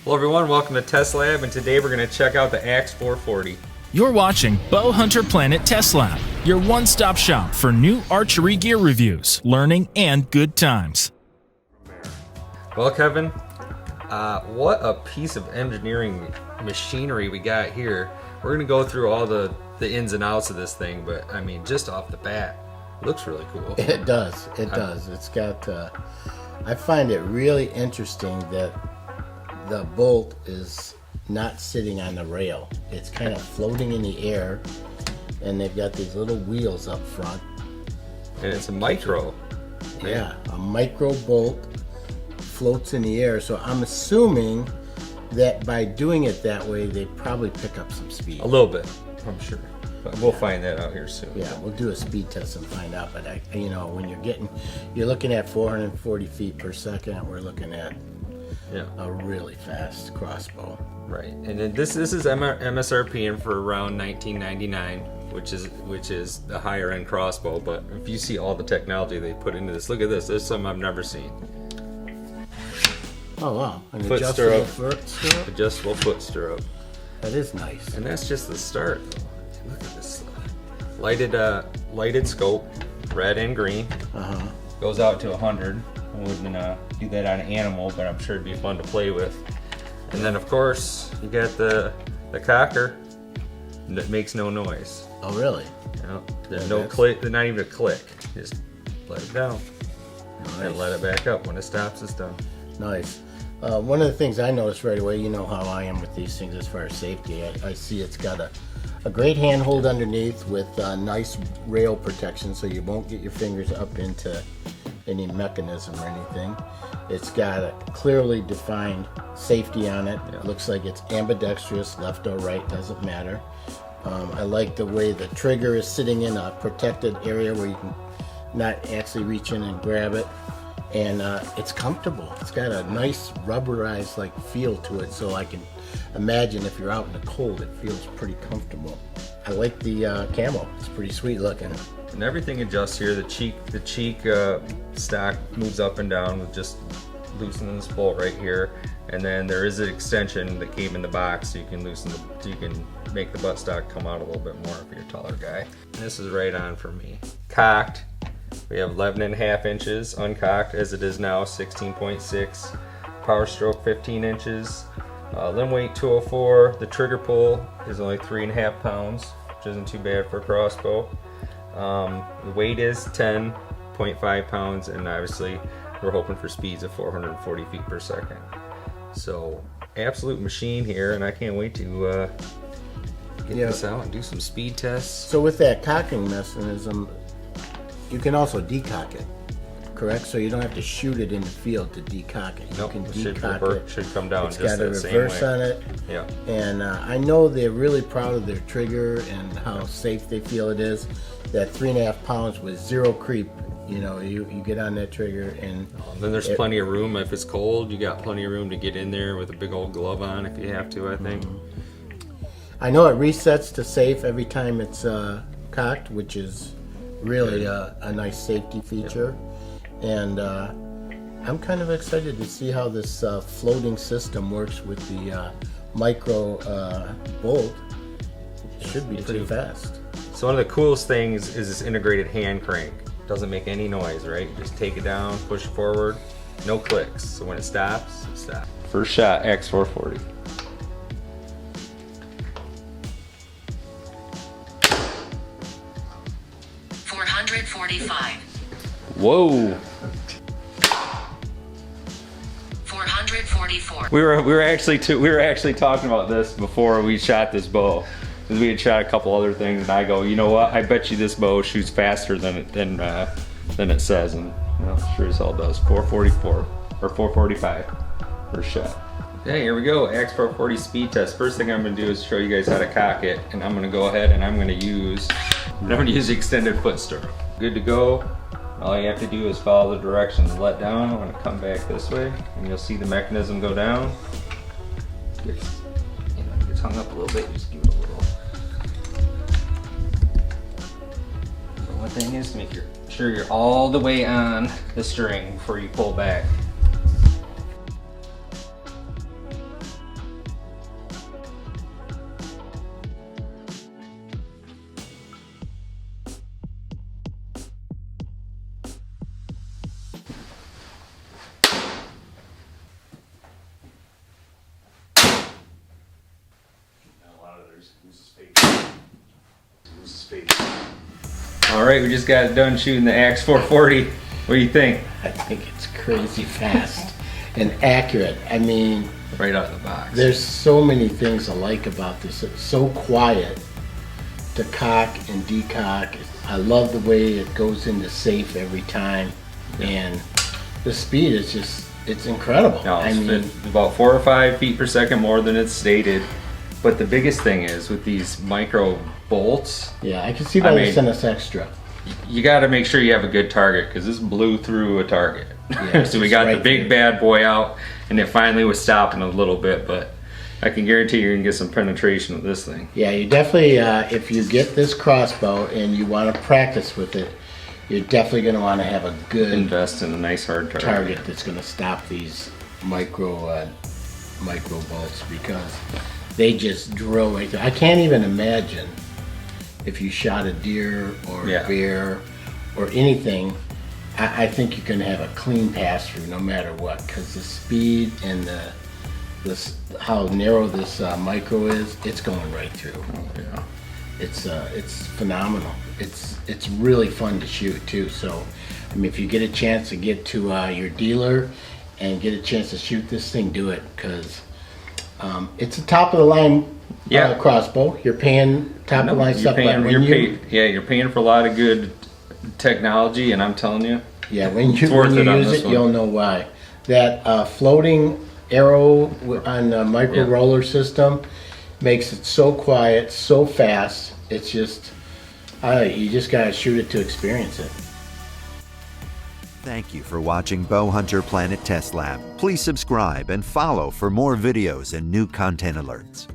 Hello everyone, welcome to Test Lab, and today we're going to check out the AXE440. You're watching BowHunterPlanet Test Lab, your one-stop shop for new archery gear reviews, learning, and good times. Well, Kevin, what a piece of engineering machinery we got here. We're going to go through all the ins and outs of this thing, but I mean, just off the bat, it looks really cool. It does. It's got, I find it really interesting that the bolt is not sitting on the rail. It's kind of floating in the air, and they've got these little wheels up front. And it's a micro. Yeah, a micro bolt floats in the air. So I'm assuming that by doing it that way, they probably pick up some speed. A little bit, I'm sure. But we'll find that out here soon. Yeah, we'll do a speed test and find out. But when you're looking at 440 feet per second, we're looking at a really fast crossbow. Right, and then this is MSRP and for around $19.99, which is the higher end crossbow. But if you see all the technology they put into this, look at this. This is something I've never seen. Oh wow! An Foot adjustable stirrup. foot stirrup. Adjustable foot stirrup. That is nice. And that's just the start. Look at this stuff. Lighted scope, red and green. Goes out to 100. I wouldn't do that on an animal, but I'm sure it'd be fun to play with. And then of course you got the cocker that makes no noise. Oh really? There's no click. There's not even a click. Just let it down and let it back up. When it stops, it's done. Nice. One of the things I noticed right away, you know how I am with these things as far as safety. I see it's got a great handhold underneath with nice rail protection, so you won't get your fingers up into any mechanism or anything. It's got a clearly defined safety on it. It looks like it's ambidextrous, left or right, doesn't matter. I like the way the trigger is sitting in a protected area where you can not actually reach in and grab it. And it's comfortable. It's got a nice rubberized like feel to it, so I can imagine if you're out in the cold, it feels pretty comfortable. I like the camo. It's pretty sweet looking. And everything adjusts here. The cheek stock moves up and down with just loosening this bolt right here. And then there is an extension that came in the box, so you can you can make the buttstock come out a little bit more if you're a taller guy. And this is right on for me. Cocked. We have 11.5 inches uncocked as it is now, 16.6. Power stroke 15 inches. Limb weight 204. The trigger pull is only 3.5 pounds, which isn't too bad for a crossbow. The weight is 10.5 pounds, and obviously we're hoping for speeds of 440 feet per second. So absolute machine here, and I can't wait to get this out and do some speed tests. So with that cocking mechanism, you can also decock it, correct? So you don't have to shoot it in the field to decock it. Nope, You can it decock it. should come down It's just got a that same way. reverse on it. Yeah. And I know they're really proud of their trigger and how safe they feel it is. That 3.5 pounds with zero creep. You get on that trigger and then there's plenty of room. If it's cold, you got plenty of room to get in there with a big old glove on if you have to, I think. I know it resets to safe every time it's cocked, which is really a nice safety feature. And I'm kind of excited to see how this floating system works with the micro bolt. It should be pretty fast. So one of the coolest things is this integrated hand crank. Doesn't make any noise, right? You just take it down, push it forward, no clicks. So when it stops, it stops. First shot, AXE440. Whoa! 444. We were actually talking about this before we shot this bow, because we had shot a couple other things, and I go, you know what? I bet you this bow shoots faster than it says, and sure as hell does. 444 or 445 first shot. Okay, here we go. AXE440 speed test. First thing I'm gonna do is show you guys how to cock it, and I'm gonna go ahead and I'm gonna use the extended foot stirrup. Good to go. All you have to do is follow the directions. Let down. I'm going to come back this way, and you'll see the mechanism go down. Gets hung up a little bit. Just give it a little. So one thing is to make sure you're all the way on the string before you pull back. All right, we just got done shooting the AXE440. What do you think? I think it's crazy fast and accurate. I mean, Right out of the box. there's so many things I like about this. It's so quiet to cock and decock. I love the way it goes into safe every time, and the speed is just, it's incredible. No, I it's mean, about 4 or 5 feet per second more than it's stated. But the biggest thing is with these micro bolts, yeah, I can see why I they mean- sent us extra. you got to make sure you have a good target because this blew through a target. Yeah, So we it's got the right big there. bad boy out, and it finally was stopping a little bit. But I can guarantee you're gonna get some penetration with this thing. Yeah, you definitely, if you get this crossbow and you want to practice with it, you're definitely going to want to have a good Invest in a nice hard target. target that's going to stop these micro bolts, because they just drill right through. I can't even imagine if you shot a deer or Yeah. a bear or anything. I think you're going to have a clean pass through no matter what, because the speed and how narrow this micro is, it's going right through. Yeah. It's phenomenal. It's really fun to shoot too. So, I mean, if you get a chance to get to your dealer and get a chance to shoot this thing, do it, because it's a top of the line Yeah. crossbow. You're paying top of the line stuff, but when you're paying for a lot of good technology, and I'm telling you, when you worth it on use this it, one. you'll know why. That floating arrow on the micro Yeah. roller system makes it so quiet, so fast. It's just, you just gotta shoot it to experience it. Thank you for watching BowHunterPlanet Test Lab. Please subscribe and follow for more videos and new content alerts.